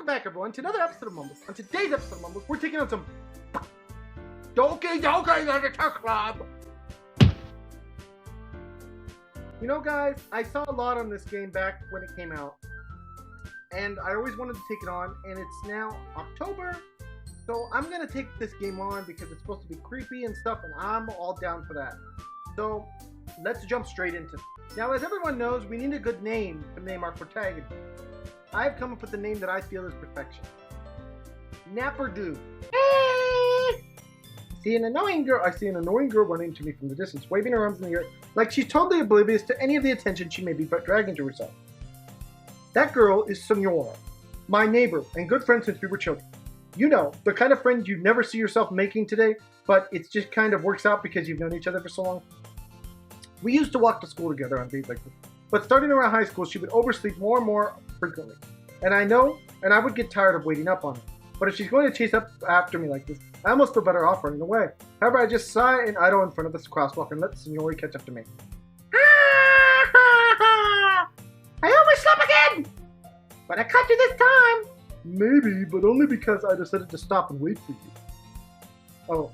Welcome back, everyone, to another episode of Mumbles. On today's episode of Mumbles, we're taking on some Doki Doki Literature Club. You know, guys, I saw a lot on this game back when it came out, and I always wanted to take it on, and it's now October, so I'm going to take this game on because it's supposed to be creepy and stuff, and I'm all down for that. So, let's jump straight into it. Now, as everyone knows, we need a good name to name our protagonist. I've come up with the name that I feel is perfection. Napperdo. Hey! I see an annoying girl running to me from the distance, waving her arms in the air like she's totally oblivious to any of the attention she may be dragging to herself. That girl is Senora, my neighbor and good friend since we were children. You know, the kind of friend you never see yourself making today, but it just kind of works out because you've known each other for so long. We used to walk to school together on days like this, but starting around high school, she would oversleep more and more frequently. And I would get tired of waiting up on her. But if she's going to chase up after me like this, I almost feel better off running away. However, I just sigh and idle in front of this crosswalk and let Senori catch up to me. I almost slept again! But I caught you this time! Maybe, but only because I decided to stop and wait for you. Oh.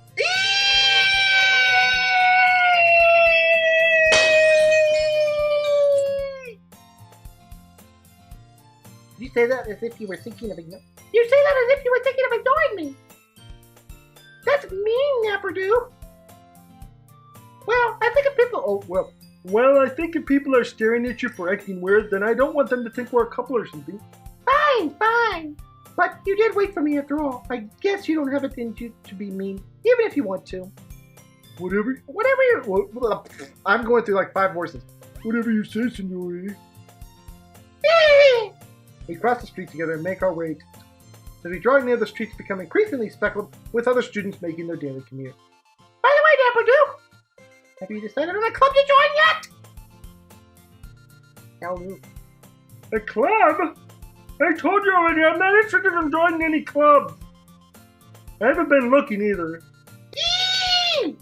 You say that as if you were thinking of ignoring me. You say that as if you were thinking of ignoring me. That's mean, Napperdo. Well, I think if people... Well, I think if people are staring at you for acting weird, then I don't want them to think we're a couple or something. Fine. But you did wait for me after all. I guess you don't have it in you to be mean, even if you want to. Whatever you... I'm going through like 5 voices. Whatever you say, Senori. We cross the street together and make our way. As we draw near, the streets become increasingly speckled with other students making their daily commute. By the way, Napperdo, have you decided on a club to join yet? Hell no. A club? I told you already, I'm not interested in joining any clubs. I haven't been looking either. Eee!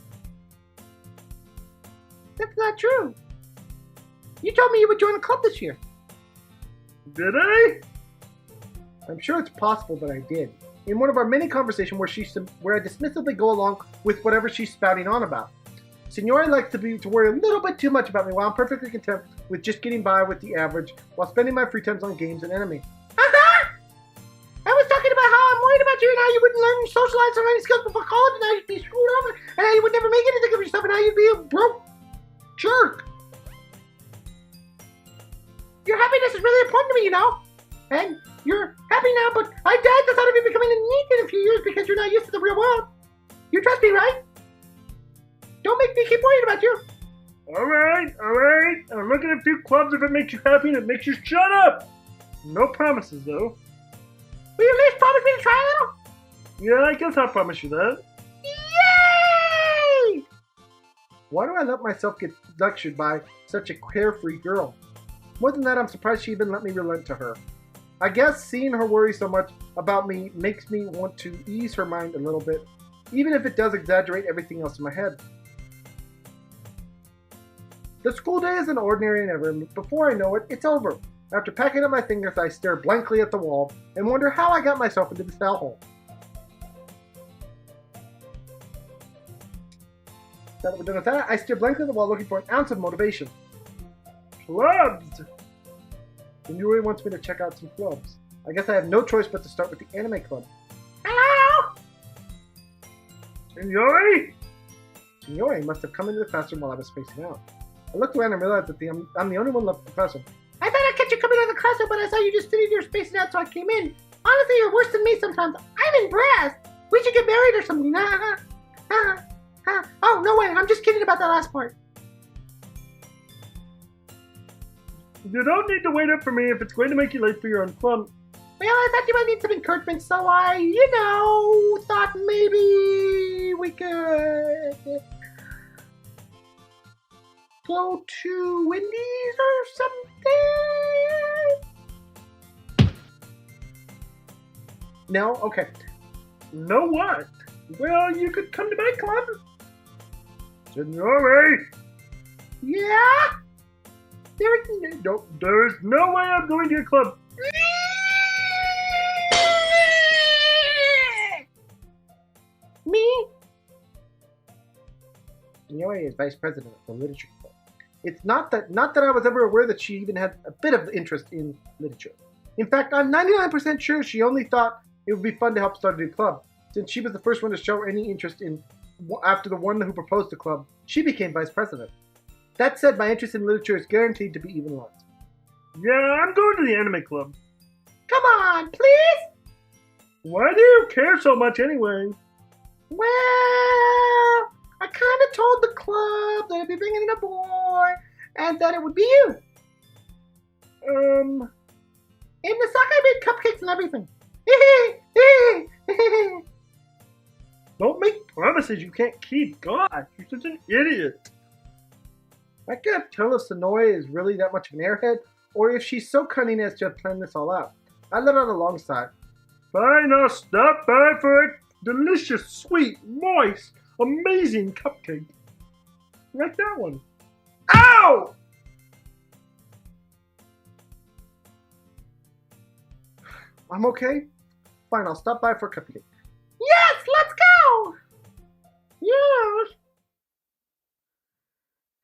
That's not true. You told me you would join a club this year. Did I? I'm sure it's possible that I did. In one of our many conversations where I dismissively go along with whatever she's spouting on about. Senora likes to worry a little bit too much about me while I'm perfectly content with just getting by with the average while spending my free times on games and anime. I was talking about how I'm worried about you and how you wouldn't learn socialize or any skills before college and how you'd be screwed over and how you would never make anything of yourself and how you'd be a broke jerk. Your happiness is really important to me, you know? And you're happy now, but I died the thought of you becoming a neat in a few years because you're not used to the real world. You trust me, right? Don't make me keep worrying about you. Alright. I'll look at a few clubs if it makes you happy and it makes you shut up. No promises, though. Will you at least promise me to try a little? Yeah, I guess I'll promise you that. Yay! Why do I let myself get lectured by such a carefree girl? More than that, I'm surprised she even let me relent to her. I guess seeing her worry so much about me makes me want to ease her mind a little bit, even if it does exaggerate everything else in my head. The school day isn't ordinary and ever, and before I know it, it's over. After packing up my fingers, I stare blankly at the wall and wonder how I got myself into this hellhole. Now that we're done with that, I stare blankly at the wall looking for an ounce of motivation. Clubs! Senori wants me to check out some clubs. I guess I have no choice but to start with the anime club. Hello! Senori? Senori must have come into the classroom while I was spacing out. I looked around and realized that I'm the only one left in the classroom. I thought I'd catch you coming out of the classroom, but I saw you just sitting there spacing out, so I came in. Honestly, you're worse than me sometimes. I'm impressed. We should get married or something. Oh, no way. I'm just kidding about that last part. You don't need to wait up for me if it's going to make you late for your own club. Well, I thought you might need some encouragement, so I, thought maybe we could go to Wendy's or something. No? Okay. No what? Well, you could come to my club. Senori! Yeah? There's no way I'm going to your club. Senora is vice president of the literature club. It's not that I was ever aware that she even had a bit of interest in literature. In fact, I'm 99% sure she only thought it would be fun to help start a new club, since she was the first one to show any interest in. After the one who proposed the club, she became vice president. That said, my interest in literature is guaranteed to be even less. Yeah, I'm going to the anime club. Come on, please! Why do you care so much anyway? Well, I kind of told the club that I'd be bringing in a boy, and that it would be you. And Misaki made cupcakes and everything. Don't make promises you can't keep. God, you're such an idiot. I can't tell if Sonoya is really that much of an airhead, or if she's so cunning as to have planned this all out. I let out a long sigh. Fine, I'll stop by for a delicious, sweet, moist, amazing cupcake. Like that one. Ow! I'm okay. Fine, I'll stop by for a cupcake. Yes, let's go! Yes!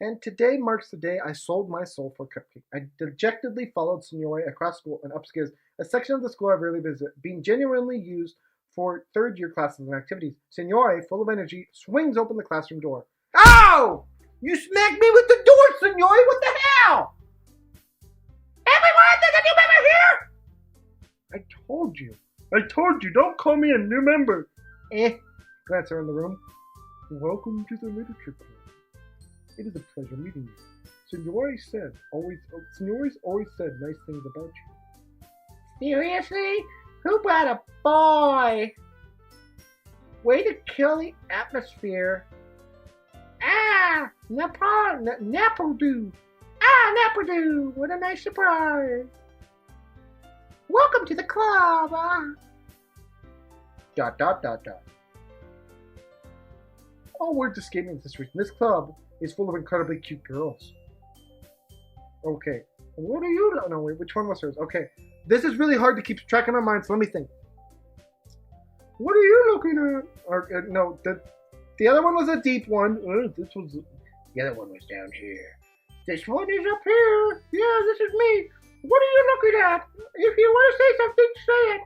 And today marks the day I sold my soul for a cupcake. I dejectedly followed Senora across school and upstairs, a section of the school I rarely visit, being genuinely used for third-year classes and activities. Senora, full of energy, swings open the classroom door. Ow! You smacked me with the door, Senora! What the hell? Everyone, there's a new member here! I told you, don't call me a new member. Glance around the room. Welcome to the literature club. It is a pleasure meeting you. Senori's always said nice things about you. Seriously? Who brought a boy? Way to kill the atmosphere. Napodoo. Napodoo. What a nice surprise. Welcome to the club. Dot, dot, dot, dot. All words escape me this reason. This club is full of incredibly cute girls. Okay. What are you? No, wait. Which one was hers? Okay. This is really hard to keep track in our minds, so let me think. What are you looking at? Or, no, the other one was a deep one. The other one was down here. This one is up here. Yeah, this is me. What are you looking at? If you want to say something, say it.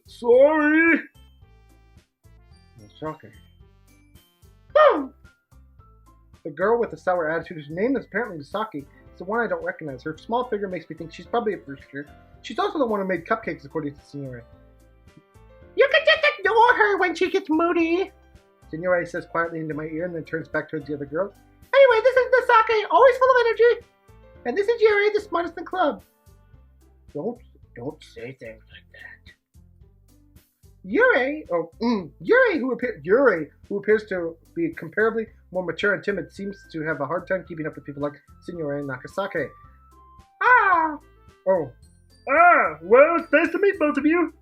Sorry. Misaki. Oh! The girl with the sour attitude, whose name is apparently Misaki, is the one I don't recognize. Her small figure makes me think she's probably a first year. She's also the one who made cupcakes, according to Senora. You can just ignore her when she gets moody. Senora says quietly into my ear and then turns back towards the other girl. Anyway, this is Misaki, always full of energy. And this is Yuri, the smartest in the club. Don't say things like that. Yuri, who appears to be comparably more mature and timid, seems to have a hard time keeping up with people like Senora and Nakasake. Well, it's nice to meet both of you. And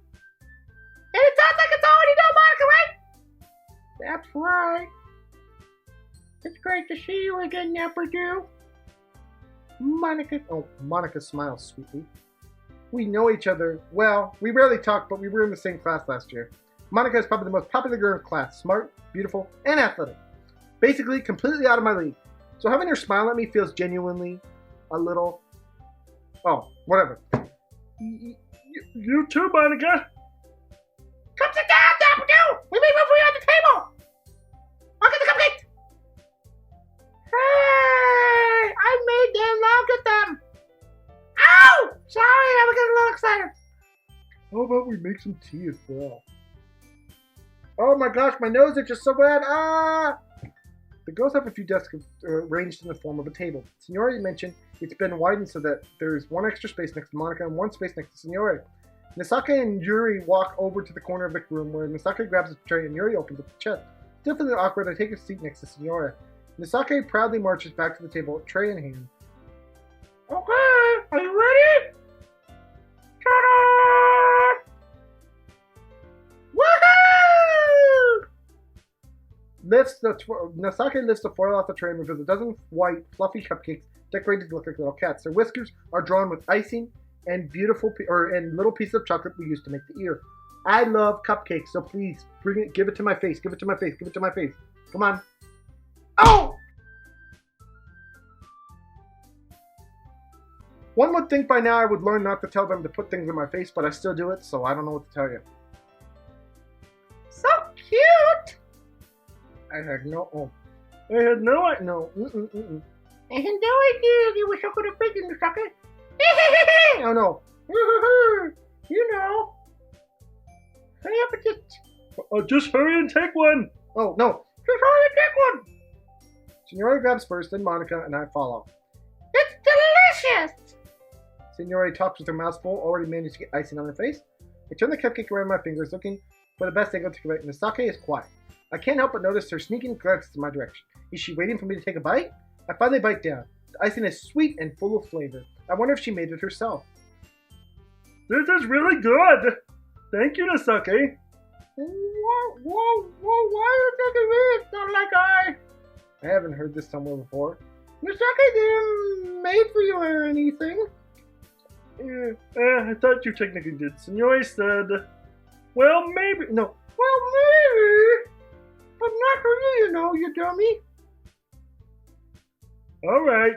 it sounds like it's already done, Monica, right? That's right. It's great to see you again, Napperdew. Monica smiles sweetly. We know each other well. We rarely talk, but we were in the same class last year. Monica is probably the most popular girl in class. Smart, beautiful, and athletic. Basically, completely out of my league. So having her smile at me feels genuinely a little... Oh, whatever. You too, Monica. Come sit down, Dapper! We made room for you on the table! I'll get the cupcakes! Hey! I made them, now get them! Ow! Sorry, I was getting a little excited. How about we make some tea as well? Oh my gosh, my nose itches so bad. The girls have a few desks arranged in the form of a table. Senora mentioned it's been widened so that there's one extra space next to Monica and one space next to Senora. Misaki and Yuri walk over to the corner of the room where Misaki grabs a tray and Yuri opens up the chest. Still feeling awkward, I take a seat next to Senora. Misaki proudly marches back to the table, tray in hand. Okay, are you ready? Ta-da! Woohoo! Misaki lifts the foil off the tray and reveals a dozen white, fluffy cupcakes decorated to look like little cats. Their whiskers are drawn with icing and and little pieces of chocolate we use to make the ear. I love cupcakes, so please bring it. Give it to my face. Give it to my face. Give it to my face. Come on. Oh! One would think by now I would learn not to tell them to put things in my face, but I still do it, so I don't know what to tell you. So cute! I had no... Oh. I had no... No. I had no idea you were so good at baking the sucker. Oh no. You know. Hurry up and just hurry and take one. Oh no. Just hurry and take one. Signore grabs first, then Monica, and I follow. It's delicious! Signore talks with her mouth full, already managed to get icing on her face. I turn the cupcake around my fingers, looking for the best angle to give it, and the sake is quiet. I can't help but notice her sneaking glances in my direction. Is she waiting for me to take a bite? I finally bite down. The icing is sweet and full of flavor. I wonder if she made it herself. This is really good! Thank you, Nasake. Whoa, why are you taking me? It's not like I haven't heard this somewhere before. Nasake didn't made for you or anything. I thought you technically did. Signore said, well, maybe. No. Well, maybe. But not for you, you know, you dummy. Alright.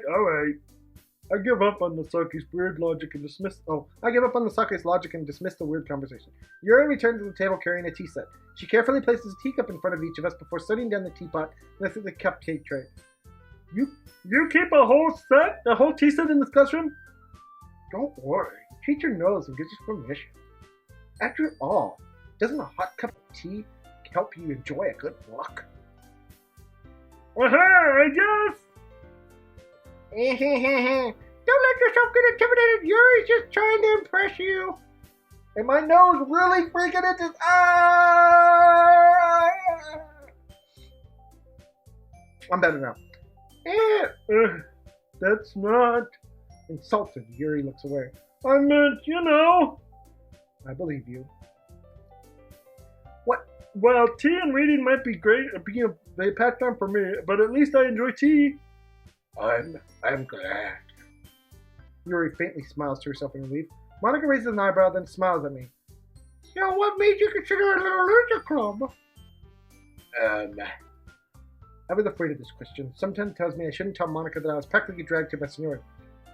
I give up on the Sake's weird logic and dismiss... I give up on the Sake's logic and dismiss the weird conversation. Yuri returns to the table carrying a tea set. She carefully places a teacup in front of each of us before setting down the teapot and lifts the cupcake tray. You keep a whole tea set in this classroom? Don't worry. Teacher knows and gives us permission. After all, doesn't a hot cup of tea help you enjoy a good book? I guess. Don't let yourself get intimidated. Yuri's just trying to impress you. And my nose really freaking itches. I'm better now. That's not... Insulted, Yuri looks away. I meant, you know. I believe you. What? Well, tea and reading might be great, being a pastime for me, but at least I enjoy tea. I'm glad. Yuri faintly smiles to herself in relief. Monica raises an eyebrow, then smiles at me. So what made you consider a little literature club? I was afraid of this question. Something tells me I shouldn't tell Monica that I was practically dragged to by Signore.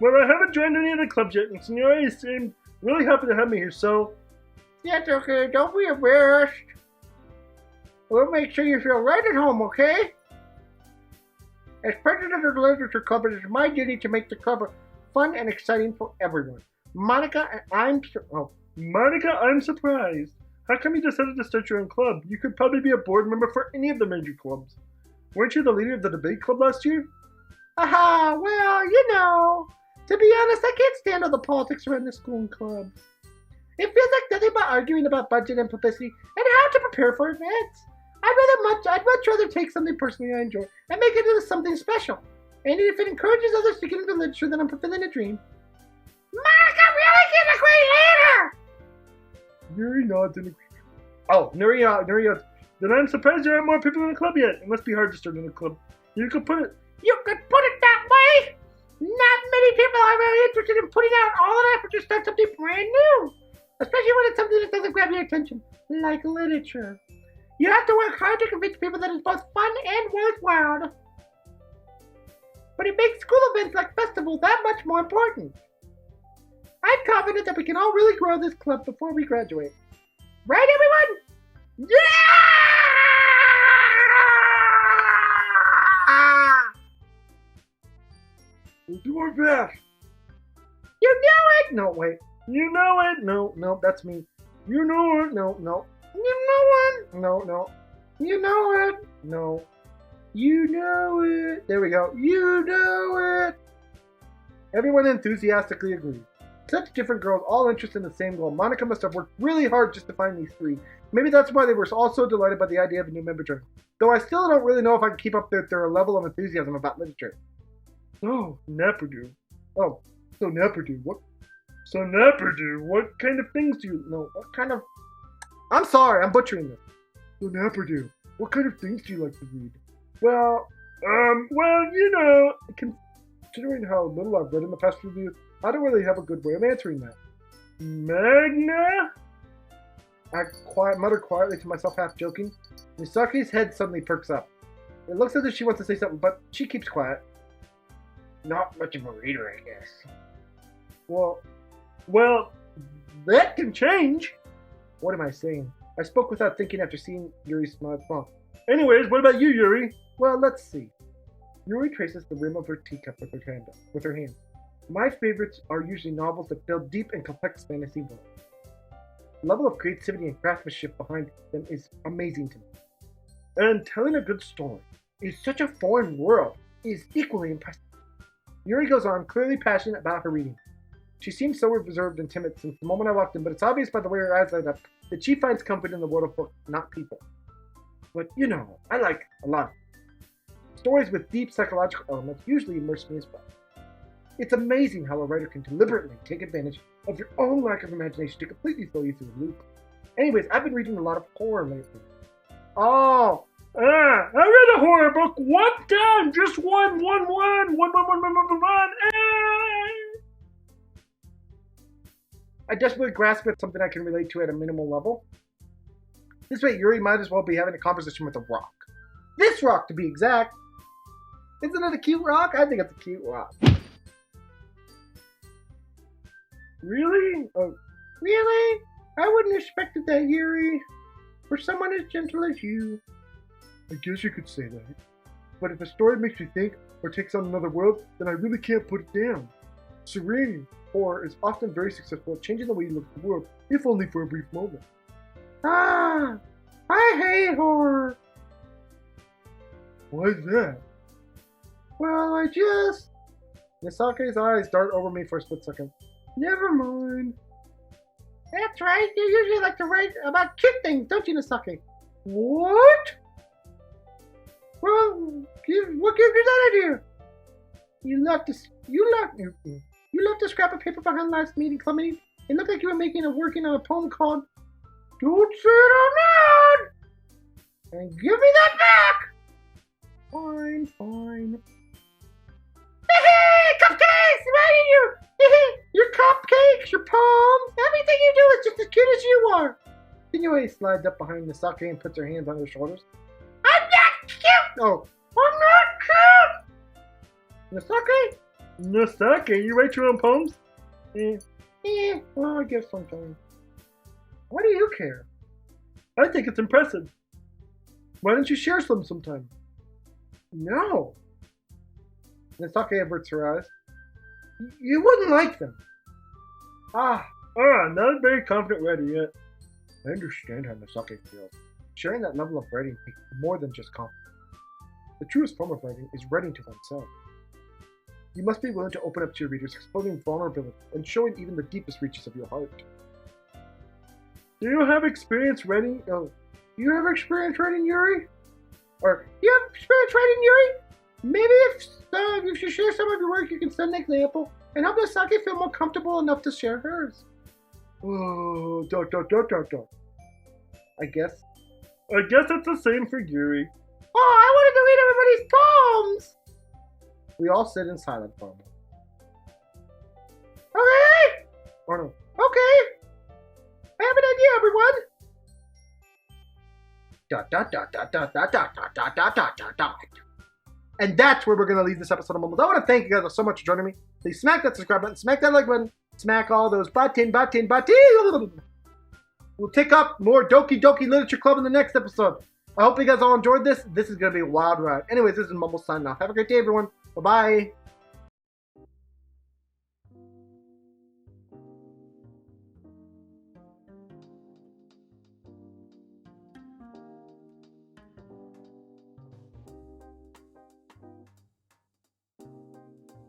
Well, I haven't joined any of the clubs yet, and Signore seemed really happy to have me here, so... That's okay. Don't be embarrassed. We'll make sure you feel right at home, okay? As president of the Literature Club, it is my duty to make the club fun and exciting for everyone. Monica, I'm surprised. How come you decided to start your own club? You could probably be a board member for any of the major clubs. Weren't you the leader of the debate club last year? Aha, well, you know. To be honest, I can't stand all the politics around the school and clubs. It feels like nothing but arguing about budget and publicity and how to prepare for events. I'd much rather take something personally I enjoy and make it into something special. And if it encourages others to get into literature, then I'm fulfilling a dream. Monica really is a great leader! Yuri nods in agreement. Oh, Nuri nods. Then I'm surprised there aren't more people in the club yet. It must be hard to start in a club. You could put it that way? Not many people are very interested in putting out all that effort to start something brand new. Especially when it's something that doesn't grab your attention, like literature. You have to work hard to convince people that it's both fun and worthwhile. But it makes school events like festivals that much more important. I'm confident that we can all really grow this club before we graduate. Right, everyone? Yeah! We'll do our best. You know it! No, wait. You know it! No, that's me. You know it! No. You know it! No. You know it! No. You know it! There we go. You know it! Everyone enthusiastically agreed. Such different girls, all interested in the same goal. Monica must have worked really hard just to find these three. Maybe that's why they were all so delighted by the idea of a new member joining. Though I still don't really know if I can keep up their level of enthusiasm about literature. Oh, Napperdew. Oh, so Napperdew, what? So Napperdew, what kind of things do you know? What kind of... I'm sorry, I'm butchering this. So Napperdew, what kind of things do you like to read? Well, you know... Considering how little I've read in the past few years, I don't really have a good way of answering that. Magna? I mutter quietly to myself, half joking. Misaki's head suddenly perks up. It looks as if she wants to say something, but she keeps quiet. Not much of a reader, I guess. Well, that can change. What am I saying? I spoke without thinking after seeing Yuri's smile. Anyways, what about you, Yuri? Well, let's see. Yuri traces the rim of her teacup with her hand. My favorites are usually novels that build deep and complex fantasy worlds. The level of creativity and craftsmanship behind them is amazing to me. And telling a good story in such a foreign world is equally impressive. Yuri goes on, clearly passionate about her reading. She seems so reserved and timid since the moment I walked in, but it's obvious by the way her eyes light up that she finds comfort in the world of books, not people. But, I like a lot. Stories with deep psychological elements usually immerse me as well. It's amazing how a writer can deliberately take advantage of your own lack of imagination to completely throw you through the loop. Anyways, I've been reading a lot of horror lately. Oh! I read a horror book one time! Just one! I desperately grasp at something I can relate to at a minimal level. This way, Yuri might as well be having a conversation with a rock. This rock, to be exact. Isn't it a cute rock? I think it's a cute rock. Really? Oh, really? I wouldn't have expected that, Yuri. For someone as gentle as you. I guess you could say that. But if a story makes you think or takes on another world, then I really can't put it down. Serene horror is often very successful at changing the way you look at the world, if only for a brief moment. Ah! I hate horror! Why is that? Well, Misake's eyes dart over me for a split second. Never mind. That's right, you usually like to write about cute things, don't you, Misake? What? Well, what gives you that idea? You left a scrap of paper behind last meeting, club meeting. It looked like you were working on a poem called Don't Say It Out Loud! And give me that back! Fine. Hey, cupcakes! Right you! Your cupcakes, your poems, everything you do is just as cute as you are! Inouye slides up behind Misake and puts her hands on her shoulders. I'm not cute! No, I'm not cute! Misake, you write your own poems? Well, I guess sometimes. Why do you care? I think it's impressive. Why don't you share some sometime? No. Misake averts her eyes. You wouldn't like them. Not very confident writer yet. I understand how Misake feels. Sharing that level of writing takes more than just confidence. The truest form of writing is writing to oneself. You must be willing to open up to your readers, exposing vulnerability and showing even the deepest reaches of your heart. Do you have experience writing? Do you have experience writing, Yuri? Or, do you have experience writing, Yuri? Maybe if you share some of your work, you can set an example and help Misake feel more comfortable enough to share hers. Oh, ... I guess it's the same for Yuri. Oh, I wanted to read everybody's poems! We all sit in silence for a moment. Okay! Or no. Okay! I have an idea, everyone! ... And that's where we're going to leave this episode of Mumbles. I want to thank you guys so much for joining me. Please smack that subscribe button, smack that like button, smack all those button. We'll take up more Doki Doki Literature Club in the next episode. I hope you guys all enjoyed this. This is going to be a wild ride. Anyways, this is Mumbles signing off. Have a great day, everyone. Bye-bye.